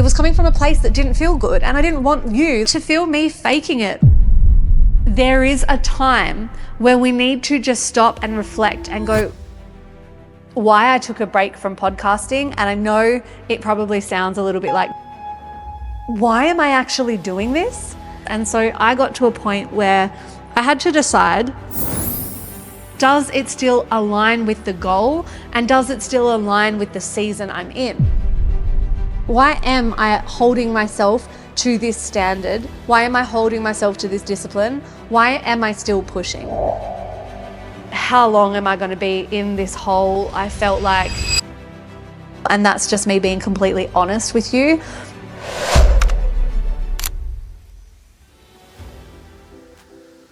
It was coming from a place that didn't feel good, and I didn't want you to feel me faking it. There is a time where we need to just stop and reflect and go, why I took a break from podcasting. And I know it probably sounds a little bit like, why am I actually doing this? And so I got to a point where I had to decide, does it still align with the goal? And does it still align with the season I'm in? Why am I holding myself to this standard? Why am I holding myself to this discipline? Why am I still pushing? How long am I going to be in this hole? I felt like, and that's just me being completely honest with you.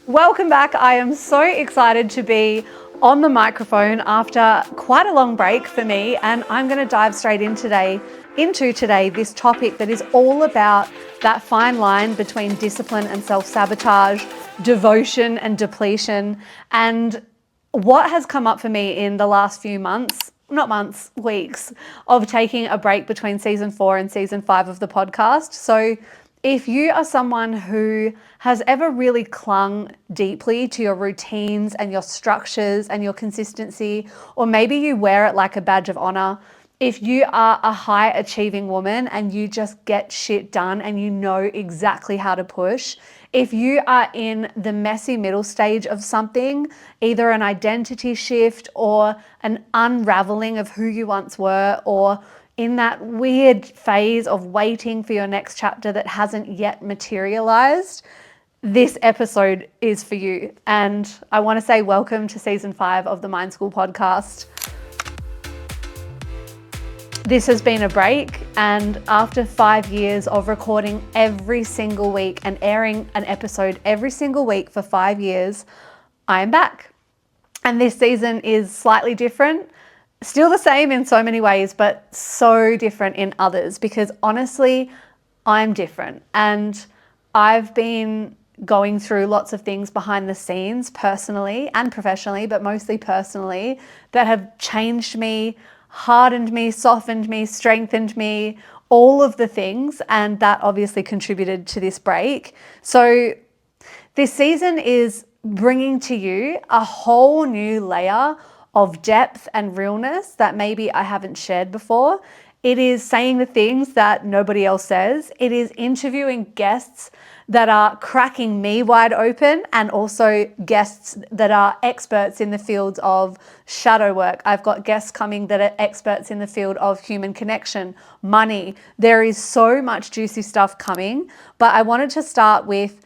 Welcome back. I am so excited to be on the microphone after quite a long break for me, and I'm going to dive straight into today this topic that is all about that fine line between discipline and self-sabotage, devotion and depletion, and what has come up for me in the last few weeks of taking a break between season 4 and season 5 of the podcast. So if you are someone who has ever really clung deeply to your routines and your structures and your consistency, or maybe you wear it like a badge of honor, if you are a high achieving woman and you just get shit done and you know exactly how to push, if you are in the messy middle stage of something, either an identity shift or an unraveling of who you once were, or in that weird phase of waiting for your next chapter that hasn't yet materialized, this episode is for you. And I want to say welcome to season 5 of the Mind School podcast. This has been a break, and after 5 years of recording every single week and airing an episode every single week for 5 years, I am back. And this season is slightly different. Still the same in so many ways, but so different in others, because honestly, I'm different. And I've been going through lots of things behind the scenes, personally and professionally, but mostly personally, that have changed me, hardened me, softened me, strengthened me, all of the things. And that obviously contributed to this break. So this season is bringing to you a whole new layer of depth and realness that maybe I haven't shared before. It is saying the things that nobody else says. It is interviewing guests that are cracking me wide open, and also guests that are experts in the fields of shadow work. I've got guests coming that are experts in the field of human connection, money. There is so much juicy stuff coming, but I wanted to start with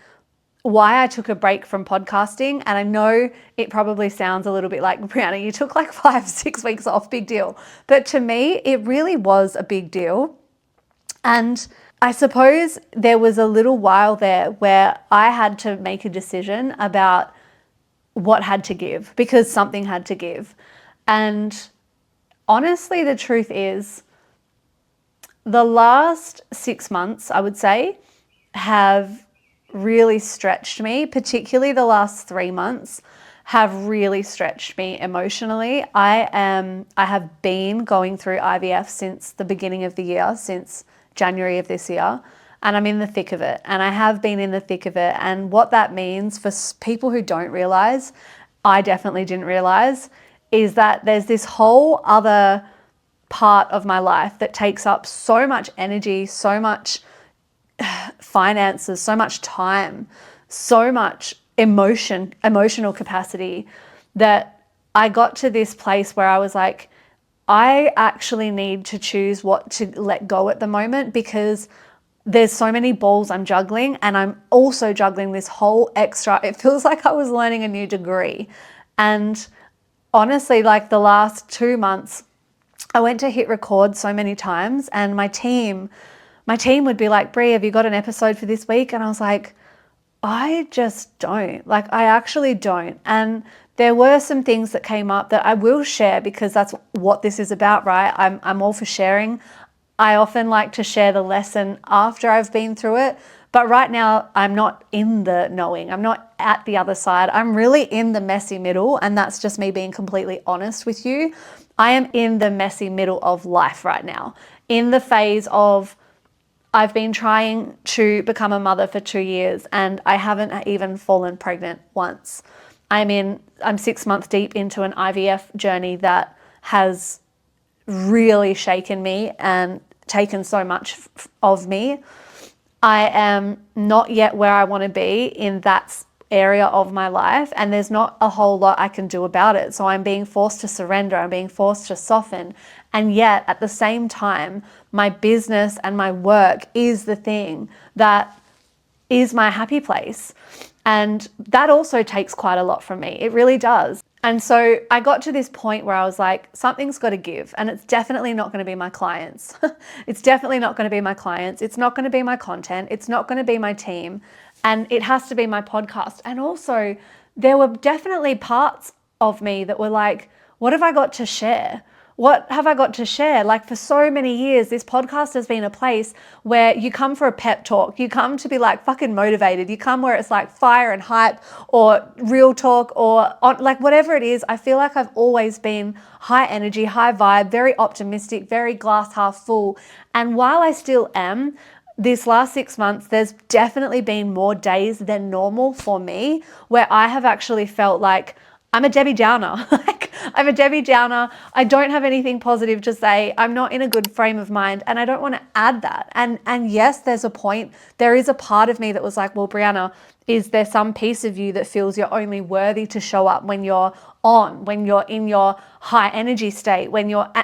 why I took a break from podcasting. And I know it probably sounds a little bit like, Breanna, you took like 5-6 weeks off, big deal. But to me, it really was a big deal. And I suppose there was a little while there where I had to make a decision about what had to give, because something had to give. And honestly, the truth is, the last 6 months, I would say, have really stretched me, particularly the last 3 months have really stretched me emotionally. I have been going through IVF since the beginning of the year, since January of this year, and I'm in the thick of it. And I have been in the thick of it. And what that means for people who don't realize, I definitely didn't realize, is that there's this whole other part of my life that takes up so much energy, so much finances, so much time, so much emotional capacity, that I got to this place where I was like, I actually need to choose what to let go at the moment, because there's so many balls I'm juggling, and I'm also juggling this whole extra, it feels like I was learning a new degree. And honestly, like the last 2 months, I went to hit record so many times, and my team would be like, Brie, have you got an episode for this week? And I was like, I just don't. Like, I actually don't. And there were some things that came up that I will share, because that's what this is about, right? I'm all for sharing. I often like to share the lesson after I've been through it. But right now, I'm not in the knowing. I'm not at the other side. I'm really in the messy middle. And that's just me being completely honest with you. I am in the messy middle of life right now, in the phase of I've been trying to become a mother for 2 years and I haven't even fallen pregnant once. I'm 6 months deep into an IVF journey that has really shaken me and taken so much of me. I am not yet where I want to be in that area of my life, and there's not a whole lot I can do about it. So I'm being forced to surrender, I'm being forced to soften. And yet at the same time, my business and my work is the thing that is my happy place. And that also takes quite a lot from me. It really does. And so I got to this point where I was like, something's got to give. And it's definitely not going to be my clients. It's definitely not going to be my clients. It's not going to be my content. It's not going to be my team. And it has to be my podcast. And also, there were definitely parts of me that were like, what have I got to share? What have I got to share? Like, for so many years, this podcast has been a place where you come for a pep talk. You come to be like fucking motivated. You come where it's like fire and hype or real talk or like whatever it is. I feel like I've always been high energy, high vibe, very optimistic, very glass half full. And while I still am, this last 6 months, there's definitely been more days than normal for me where I have actually felt like I'm a Debbie Downer. Like, I'm a Debbie Downer. I don't have anything positive to say. I'm not in a good frame of mind, and I don't want to add that. And yes, there's a point. There is a part of me that was like, well, Breanna, is there some piece of you that feels you're only worthy to show up when you're on, when you're in your high energy state,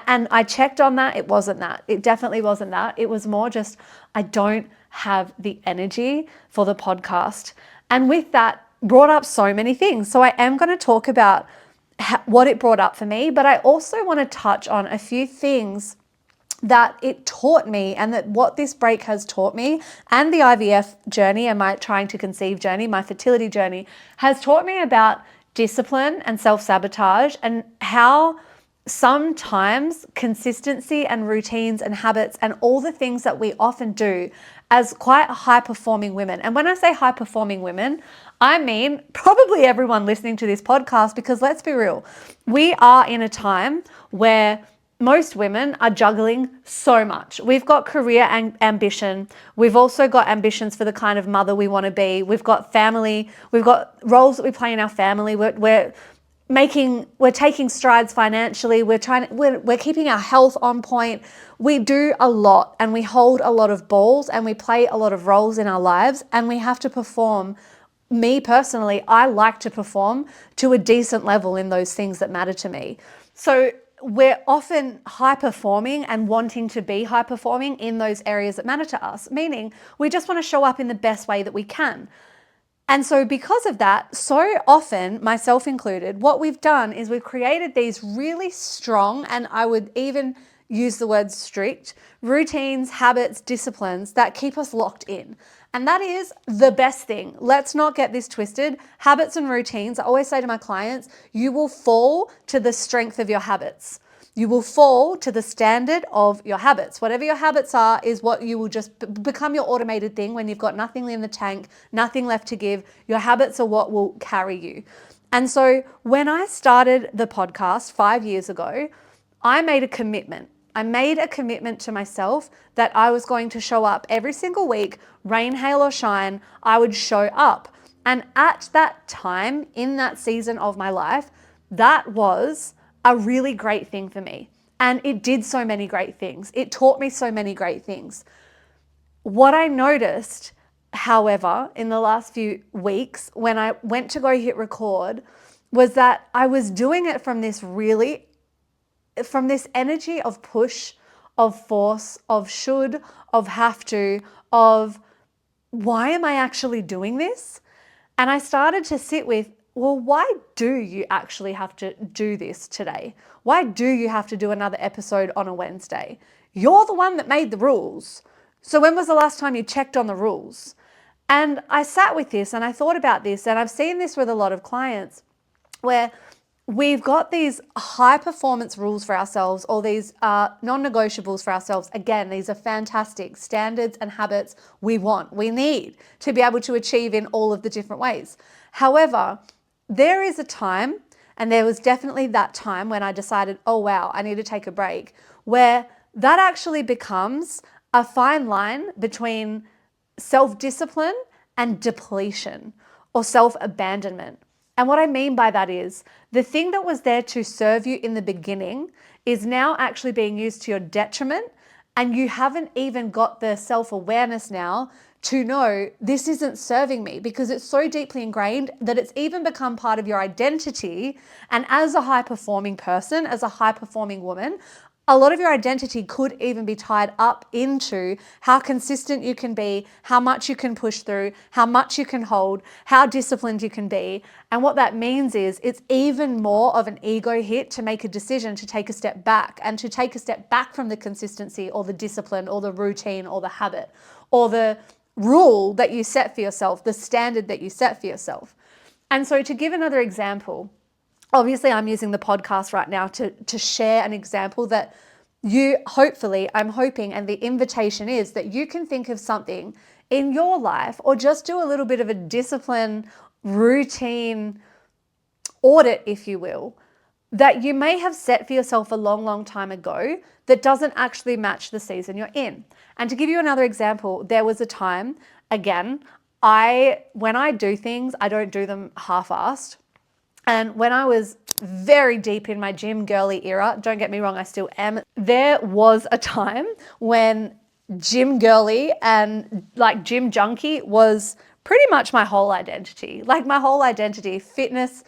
and I checked on that. It wasn't that. It definitely wasn't that. It was more just, I don't have the energy for the podcast. And with that, brought up so many things. So I am going to talk about what it brought up for me, but I also want to touch on a few things that it taught me, and that what this break has taught me, and the IVF journey and my trying to conceive journey, my fertility journey, has taught me about discipline and self-sabotage, and how sometimes consistency and routines and habits and all the things that we often do as quite high-performing women. And when I say high-performing women, I mean probably everyone listening to this podcast, because let's be real, we are in a time where most women are juggling so much. We've got career ambition. We've also got ambitions for the kind of mother we want to be. We've got family. We've got roles that we play in our family. We're taking strides financially. We're keeping our health on point. We do a lot, and we hold a lot of balls, and we play a lot of roles in our lives, and we have to perform. Me personally, I like to perform to a decent level in those things that matter to me. So we're often high performing and wanting to be high performing in those areas that matter to us, meaning we just want to show up in the best way that we can. And so because of that, so often, myself included, what we've done is we've created these really strong, and I would even use the word strict, routines, habits, disciplines that keep us locked in. And that is the best thing. Let's not get this twisted. Habits and routines, I always say to my clients, you will fall to the strength of your habits. You will fall to the standard of your habits. Whatever your habits are is what you will just become your automated thing when you've got nothing in the tank, nothing left to give. Your habits are what will carry you. And so when I started the podcast 5 years ago, I made a commitment. I made a commitment to myself that I was going to show up every single week, rain, hail, or shine. I would show up. And at that time, in that season of my life, that was a really great thing for me. And it did so many great things. It taught me so many great things. What I noticed, however, in the last few weeks when I went to go hit record, was that I was doing it from this energy of push, of force, of should, of have to, of why am I actually doing this? And I started to sit with, well, why do you actually have to do this today? Why do you have to do another episode on a Wednesday? You're the one that made the rules. So when was the last time you checked on the rules? And I sat with this and I thought about this, and I've seen this with a lot of clients where we've got these high performance rules for ourselves, or these non-negotiables for ourselves. Again, these are fantastic standards and habits we need to be able to achieve in all of the different ways. However, there is a time, and there was definitely that time when I decided, oh wow, I need to take a break, where that actually becomes a fine line between self-discipline and depletion or self-abandonment. And what I mean by that is the thing that was there to serve you in the beginning is now actually being used to your detriment, and you haven't even got the self-awareness now to know this isn't serving me, because it's so deeply ingrained that it's even become part of your identity. And as a high-performing person, as a high-performing woman, a lot of your identity could even be tied up into how consistent you can be, how much you can push through, how much you can hold, how disciplined you can be. And what that means is it's even more of an ego hit to make a decision to take a step back, and to take a step back from the consistency or the discipline or the routine or the habit or the rule that you set for yourself, the standard that you set for yourself. And so, to give another example, obviously I'm using the podcast right now to share an example that you hopefully, I'm hoping, and the invitation is that you can think of something in your life, or just do a little bit of a discipline, routine audit, if you will, that you may have set for yourself a long, long time ago that doesn't actually match the season you're in. And to give you another example, there was a time, again, when I do things, I don't do them half-assed. And when I was very deep in my gym girly era, don't get me wrong, I still am, there was a time when gym girly and like gym junkie was pretty much my whole identity. Like my whole identity, fitness,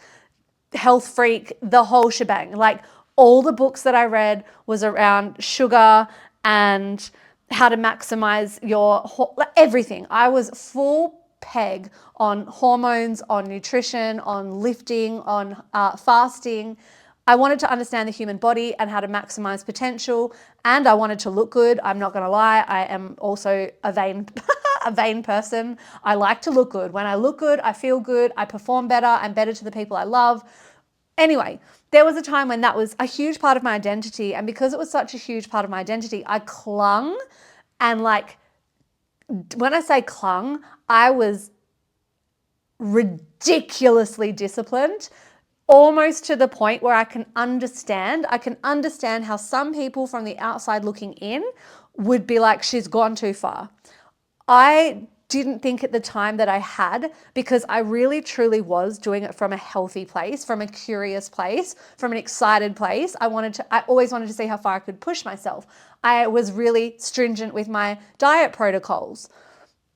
health freak, the whole shebang. Like all the books that I read was around sugar and how to maximize your everything. I was full peg on hormones, on nutrition, on lifting, on fasting. I wanted to understand the human body and how to maximize potential, and I wanted to look good. I'm not going to lie, I am also a vain a vain person. I like to look good. When I look good, I feel good, I perform better, I'm better to the people I love. Anyway, there was a time when that was a huge part of my identity, and because it was such a huge part of my identity, I clung, and like, when I say clung, I was ridiculously disciplined, almost to the point where I can understand how some people from the outside looking in would be like, she's gone too far. I didn't think at the time that I had, because I really truly was doing it from a healthy place, from a curious place, from an excited place. I always wanted to see how far I could push myself. I was really stringent with my diet protocols.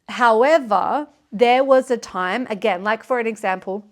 However, there was a time, again, like for an example,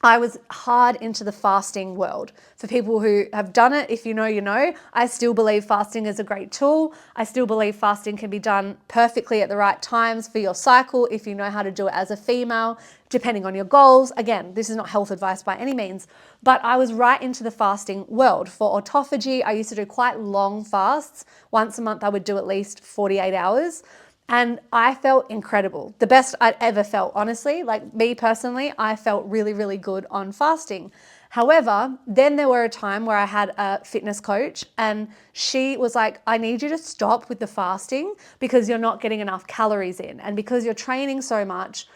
I was hard into the fasting world. For people who have done it, if you know, you know. I still believe fasting is a great tool. I still believe fasting can be done perfectly at the right times for your cycle if you know how to do it as a female, depending on your goals. Again, this is not health advice by any means, but I was right into the fasting world. For autophagy, I used to do quite long fasts. Once a month, I would do at least 48 hours. And I felt incredible. The best I'd ever felt, honestly. Like me personally, I felt really, really good on fasting. However, then there were a time where I had a fitness coach, and she was like, I need you to stop with the fasting because you're not getting enough calories in. And because you're training so much,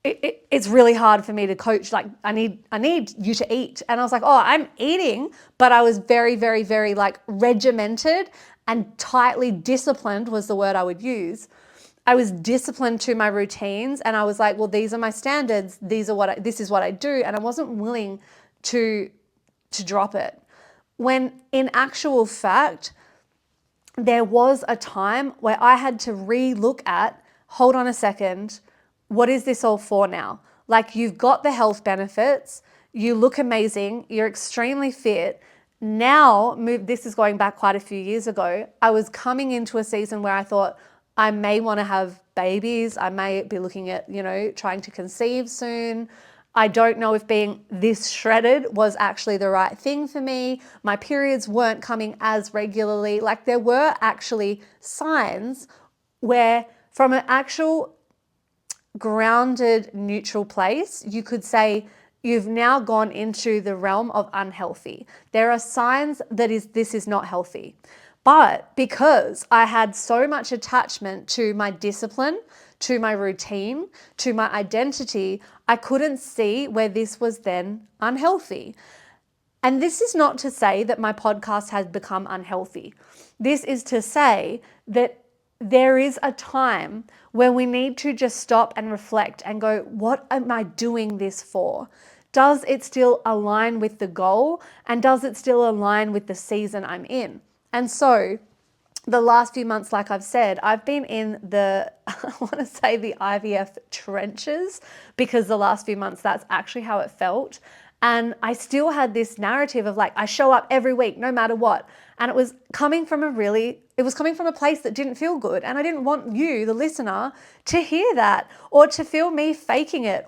it's really hard for me to coach. Like I need you to eat. And I was like, oh, I'm eating, but I was very, very, very like regimented and tightly disciplined was the word I would use. I was disciplined to my routines, and I was like, well, these are my standards. This is what I do. And I wasn't willing to drop it. When in actual fact, there was a time where I had to re-look at, hold on a second, what is this all for now? Like, you've got the health benefits, you look amazing, you're extremely fit. Now, this is going back quite a few years ago, I was coming into a season where I thought I may want to have babies. I may be looking at, trying to conceive soon. I don't know if being this shredded was actually the right thing for me. My periods weren't coming as regularly. Like, there were actually signs where from an actual grounded, neutral place, you could say you've now gone into the realm of unhealthy. There are signs that this is not healthy. But because I had so much attachment to my discipline, to my routine, to my identity, I couldn't see where this was then unhealthy. And this is not to say that my podcast has become unhealthy. This is to say that there is a time when we need to just stop and reflect and go, what am I doing this for? Does it still align with the goal? And does it still align with the season I'm in? And so the last few months, like I've said, I've been in the, I want to say the IVF trenches, because the last few months, that's actually how it felt. And I still had this narrative of like, I show up every week, no matter what. And it was coming from a place that didn't feel good. And I didn't want you, the listener, to hear that or to feel me faking it.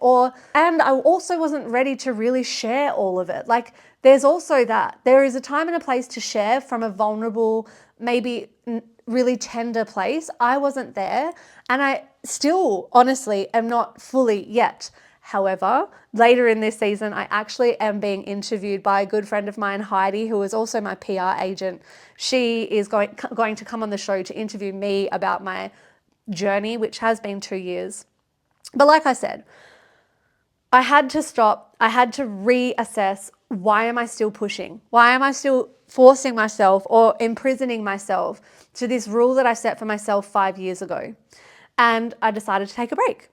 And I also wasn't ready to really share all of it. Like, there's also that. There is a time and a place to share from a vulnerable, maybe really tender place. I wasn't there. And I still, honestly, am not fully yet. However, later in this season, I actually am being interviewed by a good friend of mine, Heidi, who is also my PR agent. She is going to come on the show to interview me about my journey, which has been 2 years. But like I said, I had to stop. I had to reassess, why am I still pushing? Why am I still forcing myself or imprisoning myself to this rule that I set for myself 5 years ago? And I decided to take a break.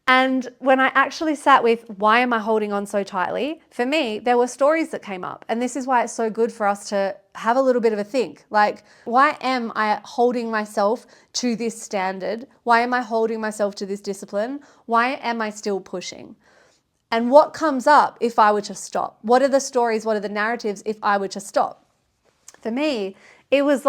And when I actually sat with, why am I holding on so tightly? For me, there were stories that came up. And this is why it's so good for us to have a little bit of a think. Like, why am I holding myself to this standard? Why am I holding myself to this discipline? Why am I still pushing? And what comes up if I were to stop? What are the stories? What are the narratives if I were to stop? For me, it was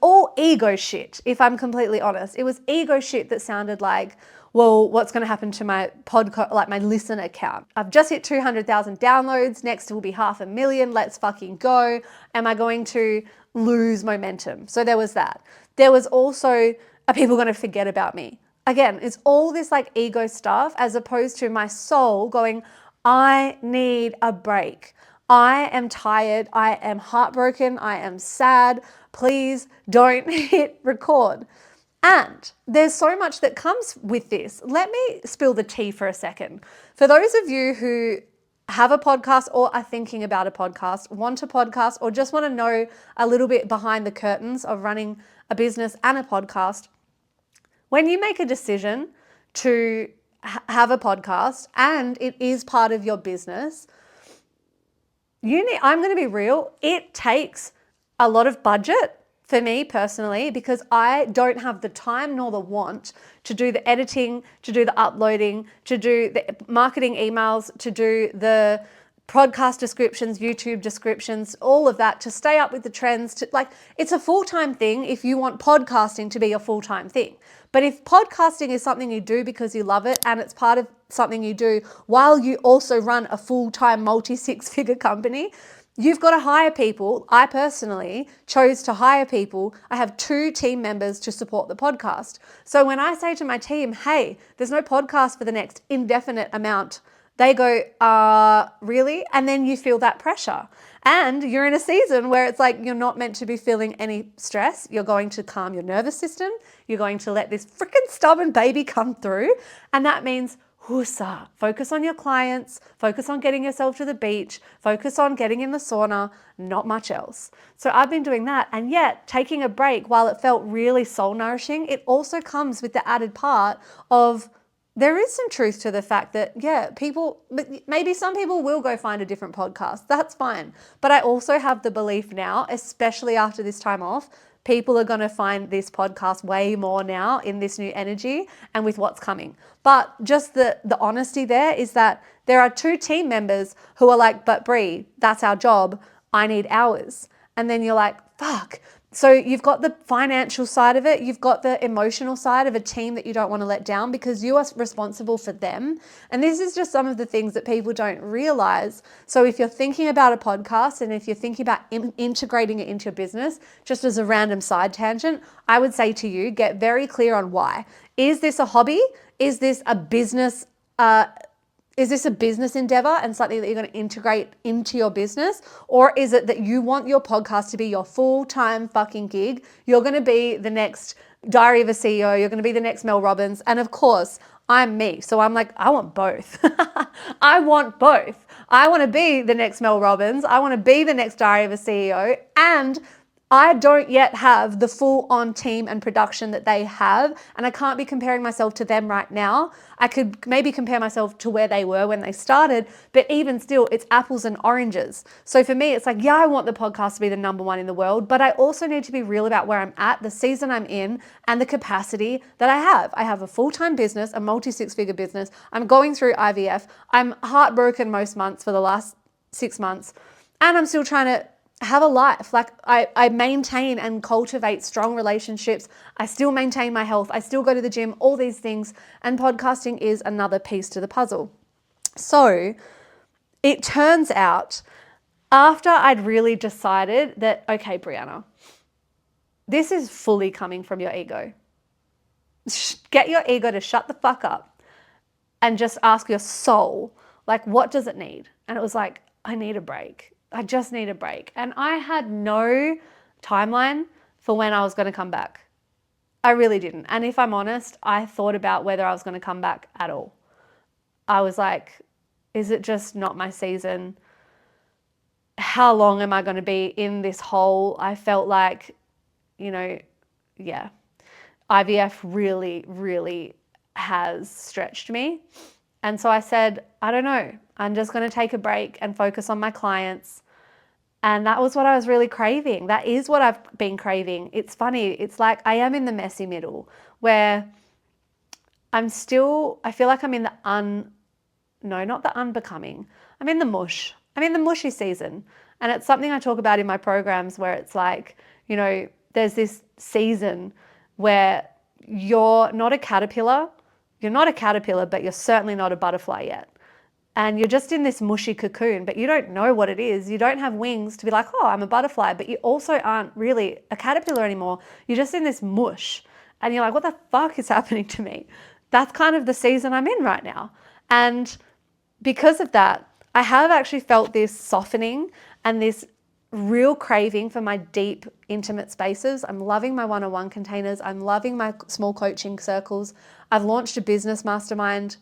all ego shit, if I'm completely honest. It was ego shit that sounded like, well, what's going to happen to my podcast, like my listener count? I've just hit 200,000 downloads. Next will be 500,000. Let's fucking go. Am I going to lose momentum? So there was that. There was also, are people going to forget about me? Again, it's all this like ego stuff, as opposed to my soul going, I need a break. I am tired. I am heartbroken. I am sad. Please don't hit record. And there's so much that comes with this. Let me spill the tea for a second. For those of you who have a podcast or are thinking about a podcast, want a podcast, or just want to know a little bit behind the curtains of running a business and a podcast, when you make a decision to have a podcast and it is part of your business, I'm going to be real, it takes a lot of budget for me personally, because I don't have the time nor the want to do the editing, to do the uploading, to do the marketing emails, to do the podcast descriptions, YouTube descriptions, all of that, to stay up with the trends. It's a full-time thing if you want podcasting to be a full-time thing. But if podcasting is something you do because you love it and it's part of something you do while you also run a full-time multi-six-figure company, you've got to hire people. I personally chose to hire people. I have 2 team members to support the podcast. So when I say to my team, hey, there's no podcast for the next indefinite amount, they go, really? And then you feel that pressure. And you're in a season where it's like you're not meant to be feeling any stress. You're going to calm your nervous system. You're going to let this freaking stubborn baby come through. And that means, whoosa, focus on your clients, focus on getting yourself to the beach, focus on getting in the sauna, not much else. So I've been doing that. And yet taking a break, while it felt really soul nourishing, it also comes with the added part of, there is some truth to the fact that, maybe some people will go find a different podcast. That's fine. But I also have the belief now, especially after this time off, people are going to find this podcast way more now in this new energy and with what's coming. But just the honesty there is that there are 2 team members who are like, but Bree, that's our job. I need hours. And then you're like, fuck. So you've got the financial side of it. You've got the emotional side of a team that you don't want to let down because you are responsible for them. And this is just some of the things that people don't realize. So if you're thinking about a podcast and if you're thinking about integrating it into your business, just as a random side tangent, I would say to you, get very clear on why. Is this a hobby? Is this a business endeavor and something that you're going to integrate into your business? Or is it that you want your podcast to be your full-time fucking gig? You're going to be the next Diary of a CEO. You're going to be the next Mel Robbins. And of course, I'm me. So I'm like, I want both. I want both. I want to be the next Mel Robbins. I want to be the next Diary of a CEO. And I don't yet have the full on team and production that they have, and I can't be comparing myself to them right now. I could maybe compare myself to where they were when they started, but even still, it's apples and oranges. So for me, it's like, yeah, I want the podcast to be the number one in the world, but I also need to be real about where I'm at, the season I'm in, and the capacity that I have. I have a full-time business, a multi-six-figure business. I'm going through IVF. I'm heartbroken most months for the last 6 months, and I'm still trying to have a life. Like I maintain and cultivate strong relationships. I still maintain my health. I still go to the gym, all these things. And podcasting is another piece to the puzzle. So it turns out after I'd really decided that, okay, Breanna, this is fully coming from your ego. Get your ego to shut the fuck up and just ask your soul, like, what does it need? And it was like, I need a break. I just need a break. And I had no timeline for when I was going to come back. I really didn't. And if I'm honest, I thought about whether I was going to come back at all. I was like, is it just not my season? How long am I going to be in this hole? I felt like, yeah, IVF really, really has stretched me. And so I said, I don't know, I'm just going to take a break and focus on my clients. And that was what I was really craving. That is what I've been craving. It's funny. It's like I am in the messy middle where I feel like I'm in not the unbecoming. I'm in the mush. I'm in the mushy season. And it's something I talk about in my programs where it's like, there's this season where you're not a caterpillar. You're not a caterpillar, but you're certainly not a butterfly yet. And you're just in this mushy cocoon, but you don't know what it is. You don't have wings to be like, oh, I'm a butterfly, but you also aren't really a caterpillar anymore. You're just in this mush. And you're like, what the fuck is happening to me? That's kind of the season I'm in right now. And because of that, I have actually felt this softening and this real craving for my deep, intimate spaces. I'm loving my one-on-one containers. I'm loving my small coaching circles. I've launched a business mastermind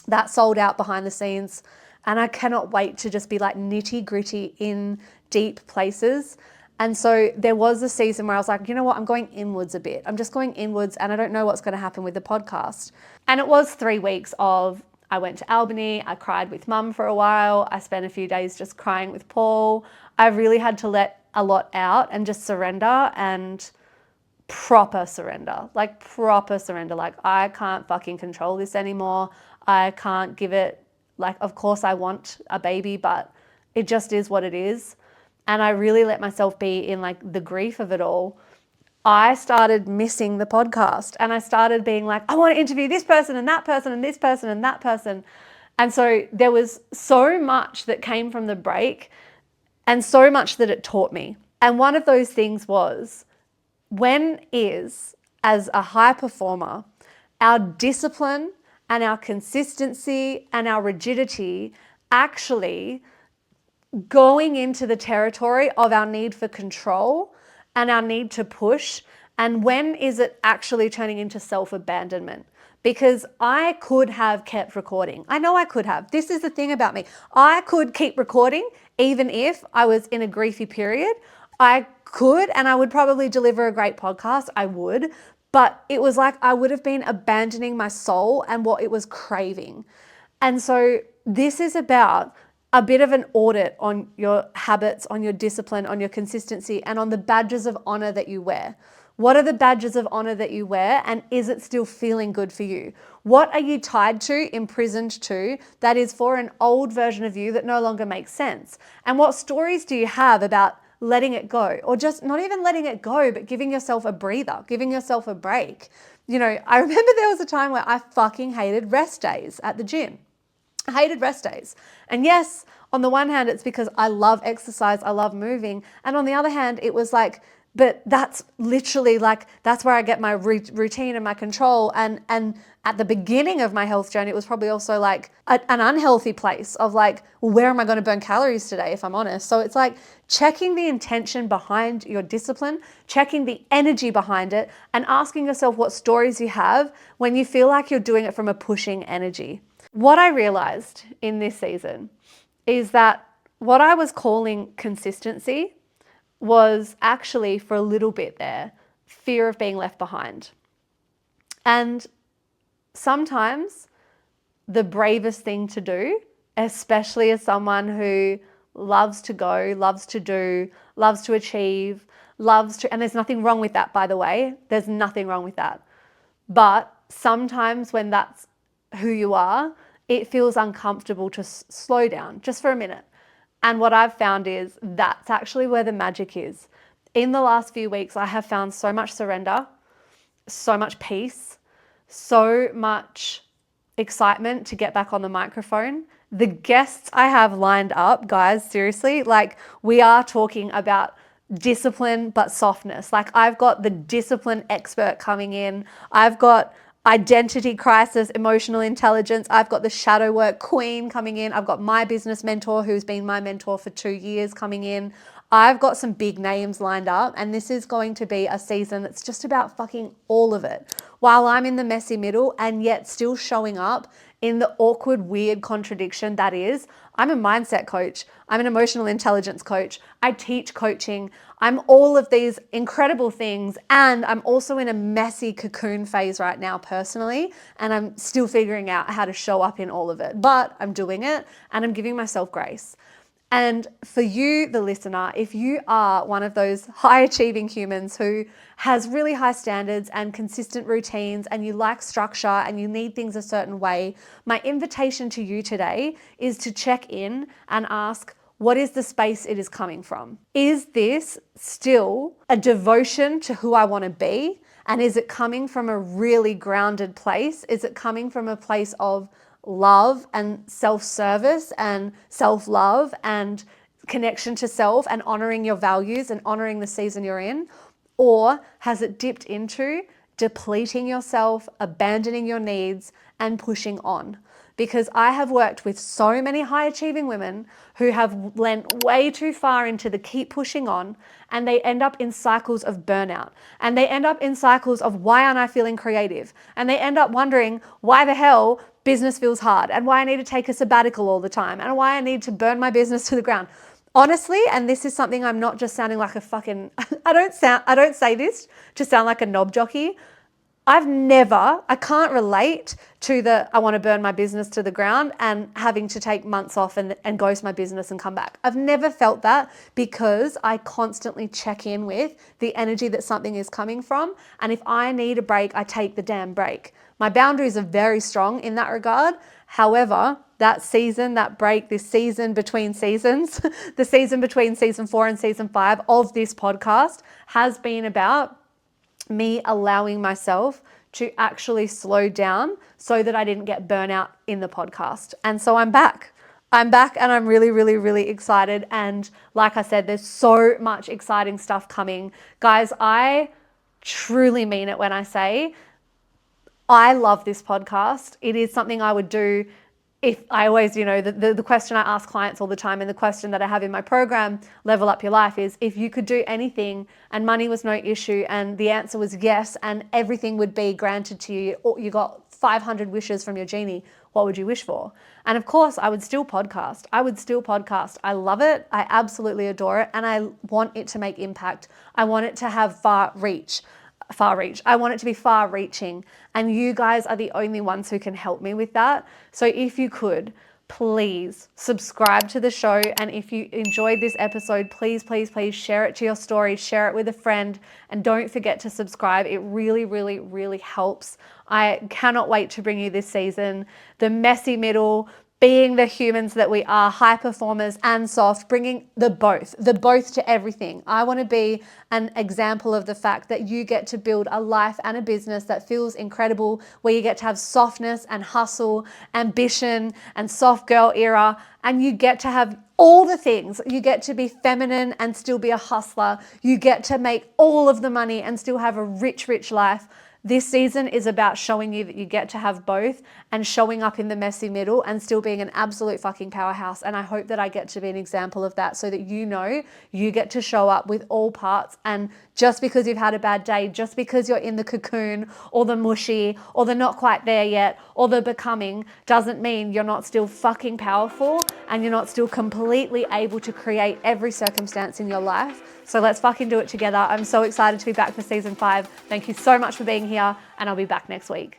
that sold out behind the scenes. And I cannot wait to just be like nitty gritty in deep places. And so there was a season where I was like, you know what, I'm going inwards a bit. I'm just going inwards and I don't know what's going to happen with the podcast. And it was 3 weeks of, I went to Albany, I cried with mum for a while. I spent a few days just crying with Paul. I really had to let a lot out and just surrender and proper surrender. Like I can't fucking control this anymore. I can't give it, like, of course I want a baby, but it just is what it is. And I really let myself be in like the grief of it all. I started missing the podcast and I started being like, I want to interview this person and that person and this person and that person. And so there was so much that came from the break and so much that it taught me. And one of those things was, as a high performer, our discipline and our consistency and our rigidity actually going into the territory of our need for control and our need to push? And when is it actually turning into self-abandonment? Because I could have kept recording. I know I could have. This is the thing about me. I could keep recording even if I was in a griefy period. I could, and I would probably deliver a great podcast. I would. But it was like I would have been abandoning my soul and what it was craving. And so this is about a bit of an audit on your habits, on your discipline, on your consistency, and on the badges of honor that you wear. What are the badges of honor that you wear, and is it still feeling good for you? What are you tied to, imprisoned to, that is for an old version of you that no longer makes sense? And what stories do you have about letting it go, or just not even letting it go, but giving yourself a breather, giving yourself a break? I remember there was a time where I fucking hated rest days at the gym. I hated rest days. And yes, on the one hand, it's because I love exercise, I love moving. And on the other hand, it was like, but that's literally like, that's where I get my routine and my control. And at the beginning of my health journey, it was probably also like an unhealthy place of like, well, where am I going to burn calories today, if I'm honest? So it's like checking the intention behind your discipline, checking the energy behind it, and asking yourself what stories you have when you feel like you're doing it from a pushing energy. What I realized in this season is that what I was calling consistency was actually, for a little bit there, fear of being left behind. And sometimes the bravest thing to do, especially as someone who loves to go, loves to do, loves to achieve, and there's nothing wrong with that, by the way. There's nothing wrong with that. But sometimes when that's who you are, it feels uncomfortable to slow down just for a minute. And what I've found is that's actually where the magic is. In the last few weeks, I have found so much surrender, so much peace, so much excitement to get back on the microphone. The guests I have lined up, guys, seriously, like we are talking about discipline but softness. Like I've got the discipline expert coming in. I've got identity crisis, emotional intelligence. I've got the shadow work queen coming in. I've got my business mentor who's been my mentor for 2 years coming in. I've got some big names lined up, and this is going to be a season that's just about fucking all of it. While I'm in the messy middle and yet still showing up in the awkward, weird contradiction that is, I'm a mindset coach. I'm an emotional intelligence coach. I teach coaching. I'm all of these incredible things. And I'm also in a messy cocoon phase right now personally. And I'm still figuring out how to show up in all of it. But I'm doing it and I'm giving myself grace. And for you, the listener, if you are one of those high achieving humans who has really high standards and consistent routines and you like structure and you need things a certain way, my invitation to you today is to check in and ask, what is the space it is coming from? Is this still a devotion to who I want to be? And is it coming from a really grounded place? Is it coming from a place of love and self-service and self-love and connection to self and honoring your values and honoring the season you're in? Or has it dipped into depleting yourself, abandoning your needs, and pushing on? Because I have worked with so many high achieving women who have went way too far into the keep pushing on, and they end up in cycles of burnout, and they end up in cycles of why aren't I feeling creative? And they end up wondering why the hell business feels hard and why I need to take a sabbatical all the time and why I need to burn my business to the ground. Honestly, and this is something I'm not just sounding like a fucking, I don't say this to sound like a knob jockey. I can't relate to I want to burn my business to the ground and having to take months off and ghost my business and come back. I've never felt that because I constantly check in with the energy that something is coming from. And if I need a break, I take the damn break. My boundaries are very strong in that regard. However, that season, that break, this season between seasons, the season between season 4 and season 5 of this podcast has been about me allowing myself to actually slow down so that I didn't get burnout in the podcast. And so I'm back. And I'm really, really, really excited. And like I said, there's so much exciting stuff coming. Guys, I truly mean it when I say I love this podcast. It is something I would do if I always, the question I ask clients all the time and the question that I have in my program, Level Up Your Life, is if you could do anything and money was no issue and the answer was yes and everything would be granted to you, or you got 500 wishes from your genie, what would you wish for? And of course, I would still podcast. I love it. I absolutely adore it. And I want it to make impact. I want it to have far reach. I want it to be far reaching. And you guys are the only ones who can help me with that. So if you could, please subscribe to the show. And if you enjoyed this episode, please, please, please share it to your story, share it with a friend, and don't forget to subscribe. It really, really, really helps. I cannot wait to bring you this season, the messy middle, being the humans that we are, high performers and soft, bringing the both to everything. I want to be an example of the fact that you get to build a life and a business that feels incredible, where you get to have softness and hustle, ambition and soft girl era, and you get to have all the things. You get to be feminine and still be a hustler. You get to make all of the money and still have a rich, rich life. This season is about showing you that you get to have both and showing up in the messy middle and still being an absolute fucking powerhouse. And I hope that I get to be an example of that so that you get to show up with all parts. And just because you've had a bad day, just because you're in the cocoon or the mushy or the not quite there yet or the becoming, doesn't mean you're not still fucking powerful and you're not still completely able to create every circumstance in your life So let's fucking do it together. I'm so excited to be back for season 5. Thank you so much for being here, and I'll be back next week.